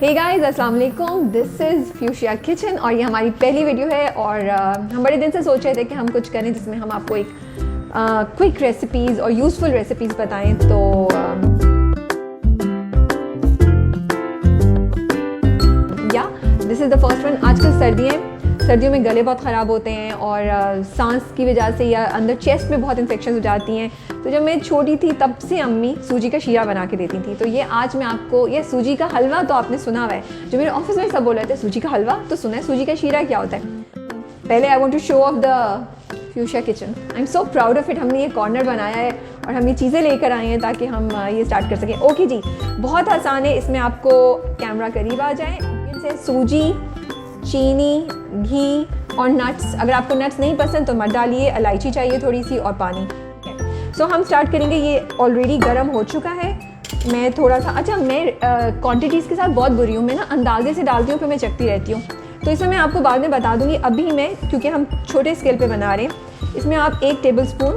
Hey guys, अस्सलाम वालेकुम। This is fuchsia kitchen और ये हमारी पहली वीडियो है। और हम बड़े दिन से सोच रहे थे कि हम कुछ करें जिसमें हम आपको एक क्विक रेसिपीज़ और यूज़फुल रेसिपीज़ बताएं। तो this is the first one. आजकल सर्दियों में गले बहुत ख़राब होते हैं और सांस की वजह से या अंदर चेस्ट में बहुत इन्फेक्शन हो जाती हैं। तो जब मैं छोटी थी तब से अम्मी सूजी का शीरा बना के देती थी। तो ये आज मैं आपको, ये सूजी का हलवा तो आपने सुना हुआ है, जो मेरे ऑफिस में सब बोल रहे थे सूजी का हलवा तो सुना है, सूजी का शीरा क्या होता है। पहले I want to show off the fuchsia kitchen. I am so proud of it. हमने ये कॉर्नर बनाया है और हम ये चीज़ें लेकर आए हैं ताकि हम ये स्टार्ट कर सकें। ओके जी, बहुत आसान है। इसमें आपको कैमरा करीब आ जाए, इनसे सूजी, चीनी, घी और नट्स। अगर आपको नट्स नहीं पसंद तो मत डालिए, इलायची चाहिए थोड़ी सी और पानी। सो हम स्टार्ट करेंगे। ये ऑलरेडी गर्म हो चुका है। मैं थोड़ा सा, अच्छा मैं क्वांटिटीज़ के साथ बहुत बुरी हूँ, मैं ना अंदाजे से डालती हूँ फिर मैं चखती रहती हूँ, तो इसे मैं आपको बाद में बता दूँगी। अभी मैं, क्योंकि हम छोटे स्केल पे बना रहे हैं, इसमें आप 1 टेबलस्पून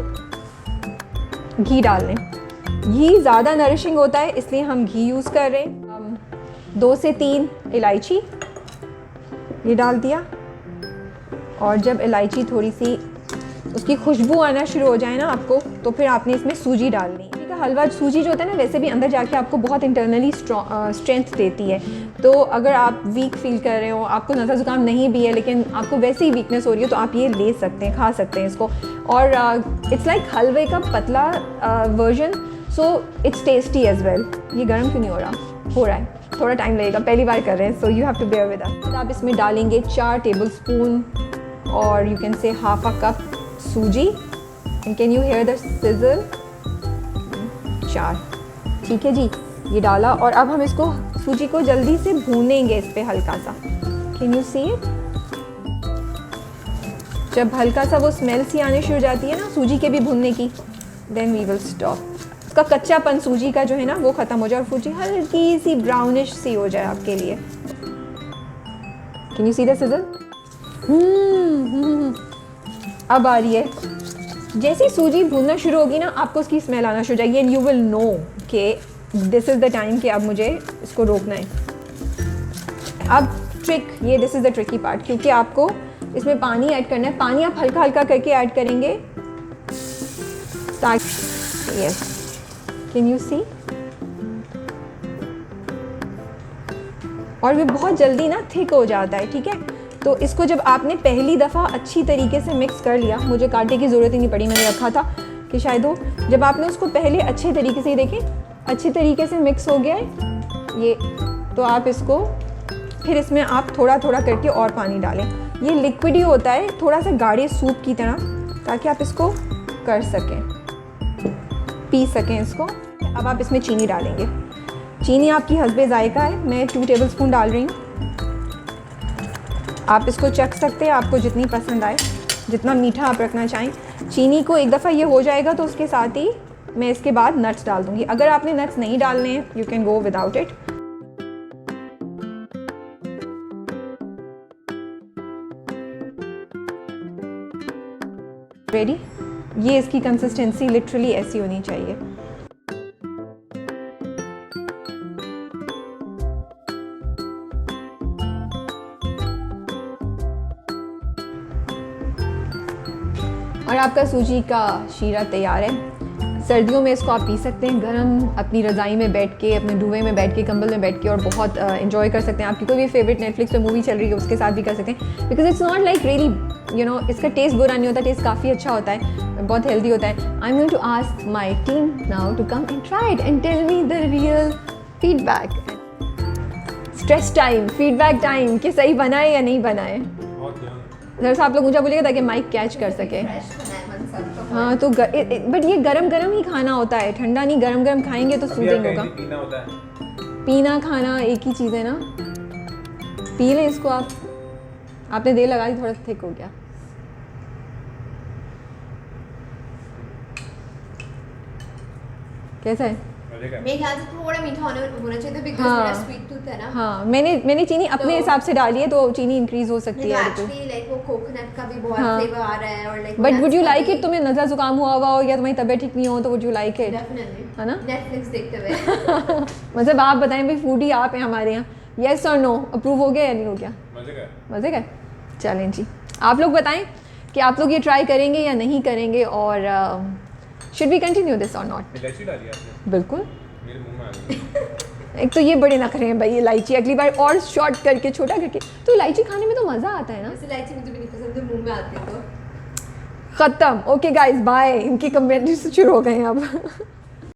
घी डाल लें। घी ज़्यादा नरिशिंग होता है इसलिए हम घी यूज़ कर रहे हैं। 2 से 3 इलायची ये डाल दिया और जब इलायची थोड़ी सी उसकी खुशबू आना शुरू हो जाए ना आपको, तो फिर आपने इसमें सूजी डालनी है। का हलवा सूजी जो होता है ना, वैसे भी अंदर जाके आपको बहुत इंटरनली स्ट्रेंथ देती है। तो अगर आप वीक फील कर रहे हो, आपको नज़ला ज़ुकाम नहीं भी है लेकिन आपको वैसे ही वीकनेस हो रही है, तो आप ये ले सकते हैं, खा सकते हैं इसको। और इट्स लाइक हलवे का पतला version, so it's tasty as well. ये गर्म क्यों नहीं हो रहा है, थोड़ा टाइम लगेगा, पहली बार कर रहे हैं, so you have to bear with us. आप इसमें डालेंगे 4 टेबलस्पून और you can say half a cup sooji. And can you hear the sizzle? 4, ठीक है जी, ये डाला। और अब हम इसको, सूजी को जल्दी से भूनेंगे इस पे हल्का सा। Can you see it? जब हल्का सा वो स्मेल सी आने शुरू हो जाती है ना सूजी के भी भूनने की, देन वी विल स्टॉप। उसका कच्चापन सूजी का जो है ना वो ख़त्म हो जाए और सूजी हल्की सी ब्राउनिश सी हो जाए आपके लिए। Can you see the sizzle? अब आ रही है। जैसे सूजी भूनना शुरू होगी ना, आपको उसकी स्मेल आना शुरू हो जाएगी एंड यू विल नो कि दिस इज़ द टाइम कि अब मुझे इसको रोकना है। अब ट्रिक, ये this is the tricky part, क्योंकि आपको इसमें पानी ऐड करना है। पानी आप हल्का हल्का करके ऐड करेंगे ताकि, यस, कैन यू सी? और ये बहुत जल्दी ना थिक हो जाता है, ठीक है। तो इसको जब आपने पहली दफ़ा अच्छी तरीके से मिक्स कर लिया, मुझे कांटे की ज़रूरत ही नहीं पड़ी, मैंने रखा था कि शायद हो। जब आपने उसको पहले अच्छे तरीके से, देखें अच्छे तरीके से मिक्स हो गया है ये, तो आप इसको फिर इसमें आप थोड़ा थोड़ा करके और पानी डालें। ये लिक्विड ही होता है, थोड़ा सा गाढ़े सूप की तरह, ताकि आप इसको कर सकें, पी सकें इसको। अब आप इसमें चीनी डालेंगे। चीनी आपकी हस्बे ज़ायका है, मैं 2 टेबलस्पून डाल रही हूँ। आप इसको चख सकते हैं, आपको जितनी पसंद आए, जितना मीठा आप रखना चाहें। चीनी को एक दफ़ा ये हो जाएगा तो उसके साथ ही मैं इसके बाद नट्स डाल दूँगी। अगर आपने नट्स नहीं डालने हैं, you can go without it. Ready? ये इसकी कंसिस्टेंसी लिटरली ऐसी होनी चाहिए। और आपका सूजी का शीरा तैयार है। सर्दियों में इसको आप पी सकते हैं गरम, अपनी रज़ाई में बैठ के, अपने डूबे में बैठ के, कंबल में बैठ के, और बहुत एंजॉय कर सकते हैं। आपकी कोई भी फेवरेट नेटफ्लिक्स पे मूवी चल रही है उसके साथ भी कर सकते हैं, because it's not like really, you know, इसका टेस्ट बुरा नहीं होता, टेस्ट काफ़ी अच्छा होता है, बहुत हेल्दी होता है। I am going to ask my team now to come and try it and tell me the real feedback. Stress time, feedback time, कि सही बनाए या नहीं बनाए। जरा सा आप लोग ऊँचा बोलिएगा ताकि माइक कैच कर सके। हाँ, तो बट ये गरम गरम ही खाना होता है, ठंडा नहीं। गरम गरम खाएंगे तो सूदिंग होगा। पीना खाना एक ही चीज़ है ना। पी लें इसको आप। आपने देर लगा दी, थोड़ा थिक हो गया। कैसा है? मेरे ख्याल से थोड़ा मीठा होना चाहिए, बिकॉज़ मेरा स्वीट टूथ है ना। हाँ, मैंने चीनी अपने हिसाब से डाली है, तो चीनी इंक्रीज हो सकती है। एक्चुअली लाइक वो कोकोनट का भी बहुत फ्लेवर आ रहा है, और like but would you like it? तुम्हें नज़ला ज़ुकाम हुआ हो या तुम्हारी तबीयत ठीक नहीं हो तो would you like it? Definitely, है ना? नेटफ्लिक्स देखते हुए। मतलब आप बताएं भाई, फूडी आप हैं हमारे यहाँ, येस और नो, अप्रूव हो गया या नहीं हो गया? मज़े का? चलें जी, आप लोग बताएं कि आप लोग ये ट्राई करेंगे या नहीं करेंगे, और शुड वी कंटिन्यू दिस और नॉट? इलायची डाली आपने? बिल्कुल। मेरे मुंह में आ गई। एक तो ये बड़े नखरे हैं भाई, इलायची अगली बार और शॉर्ट करके छोटा करके, तो इलायची खाने में तो मज़ा आता है ना। वैसे इलायची मुझे भी नहीं पसंद है, मुंह में आती है तो। ख़त्म। Okay guys, bye. इनकी कमेंट्री से शुरू हो गए हैं अब।